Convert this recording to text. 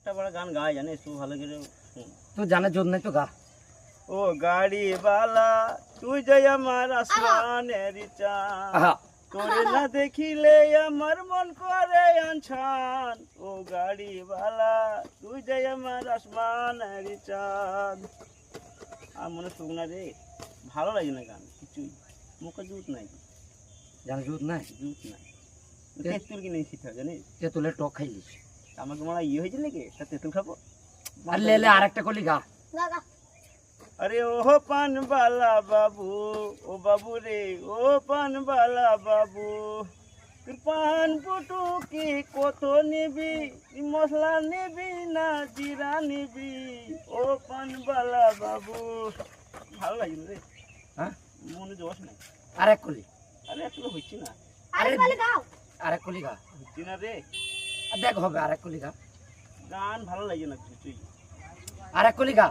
একটা বড় গান গায় জানিস তুই ভালো করে শুন। তো জানে জোর নাই তো গা। ও গাড়িওয়ালা তুই যে আমার আসমানের চাঁদ, আহা তোরে না দেখিলে আমার মন করে আনছান। ও গাড়িওয়ালা তুই যে আমার আসমানের চাঁদ। আর মনে শুক না রে, ভালো লাগে না গান কিছুই, মুখে জুত নাই, জানে জোর নাই। জুত নাই। তেঁতুল কিনে শিখতে হবে জানিস, তেঁতুলের টক খাইলিস। আমাকে মনে হয় ইয়ে হয়েছে নাকি তা তেঁতুল খাবো। আর লে আরেকটা কলি গা। अरे ओ पान वाला बाबू, ओ बाबू रे ओ पान वाला बाबू, পান পুটু কি কত নিবি, মশলা নিবি না জিরা নিবি, ও পান वाला বাবু। ভালো লাগে রে, হ্যাঁ মনে জোশ নাই। আরেক কলি। আরে এত হচ্ছে না, আরেক কলি গা। হচ্ছে না রে, দেখ হবে আরেক কলি গা। গান ভালো লাগে না কিছুই। আরেক কলি গা।